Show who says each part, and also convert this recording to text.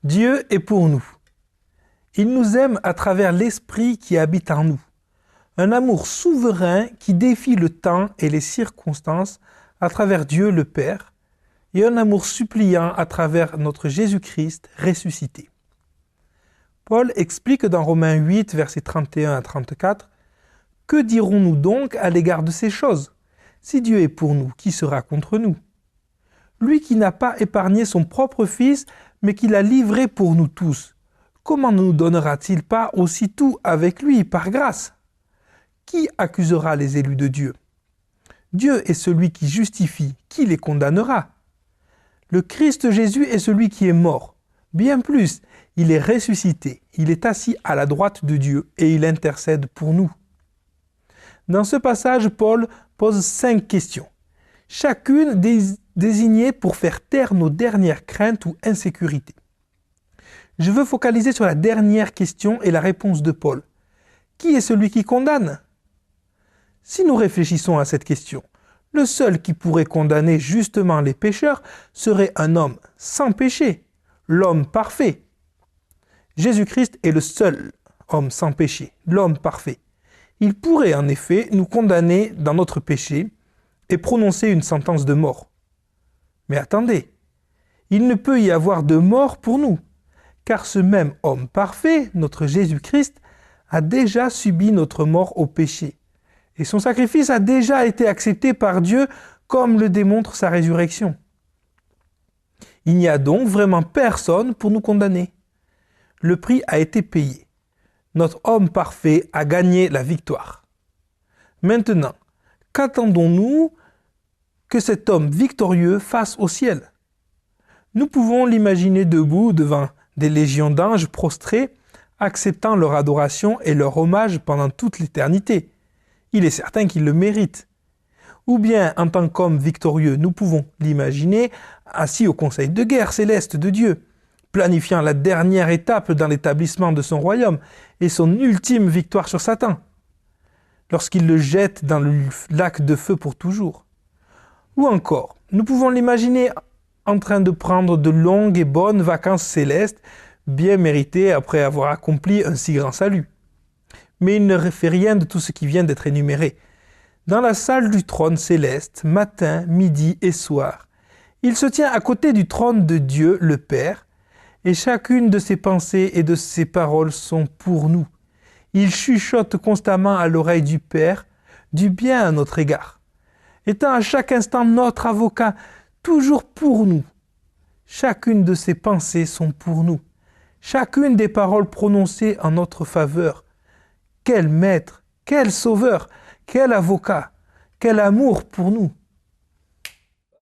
Speaker 1: Dieu est pour nous. Il nous aime à travers l'Esprit qui habite en nous. Un amour souverain qui défie le temps et les circonstances à travers Dieu le Père, et un amour suppliant à travers notre Jésus-Christ ressuscité. Paul explique dans Romains 8, versets 31 à 34, « Que dirons-nous donc à l'égard de ces choses ? Si Dieu est pour nous, qui sera contre nous ? Lui qui n'a pas épargné son propre Fils, mais qui l'a livré pour nous tous, comment ne nous donnera-t-il pas aussi tout avec lui par grâce ? Qui accusera les élus de Dieu ? Dieu est celui qui justifie, qui les condamnera ? Le Christ Jésus est celui qui est mort. Bien plus, il est ressuscité, il est assis à la droite de Dieu et il intercède pour nous. Dans ce passage, Paul pose 5 questions, chacune désignée pour faire taire nos dernières craintes ou insécurités. Je veux focaliser sur la dernière question et la réponse de Paul. Qui est celui qui condamne ? Si nous réfléchissons à cette question, le seul qui pourrait condamner justement les pécheurs serait un homme sans péché, l'homme parfait. Jésus-Christ est le seul homme sans péché, l'homme parfait. Il pourrait en effet nous condamner dans notre péché et prononcer une sentence de mort. Mais attendez, il ne peut y avoir de mort pour nous, car ce même homme parfait, notre Jésus-Christ, a déjà subi notre mort au péché. Et son sacrifice a déjà été accepté par Dieu, comme le démontre sa résurrection. Il n'y a donc vraiment personne pour nous condamner. Le prix a été payé. Notre homme parfait a gagné la victoire. Maintenant, qu'attendons-nous que cet homme victorieux fasse au ciel ? Nous pouvons l'imaginer debout devant des légions d'anges prostrés, acceptant leur adoration et leur hommage pendant toute l'éternité. Il est certain qu'il le mérite. Ou bien, en tant qu'homme victorieux, nous pouvons l'imaginer assis au conseil de guerre céleste de Dieu, planifiant la dernière étape dans l'établissement de son royaume et son ultime victoire sur Satan, lorsqu'il le jette dans le lac de feu pour toujours. Ou encore, nous pouvons l'imaginer en train de prendre de longues et bonnes vacances célestes, bien méritées après avoir accompli un si grand salut. Mais il ne fait rien de tout ce qui vient d'être énuméré. Dans la salle du trône céleste, matin, midi et soir, il se tient à côté du trône de Dieu, le Père, et chacune de ses pensées et de ses paroles sont pour nous. Il chuchote constamment à l'oreille du Père, du bien à notre égard, étant à chaque instant notre avocat, toujours pour nous. Chacune de ses pensées sont pour nous. Chacune des paroles prononcées en notre faveur. Quel maître, quel sauveur, quel avocat, quel amour pour nous.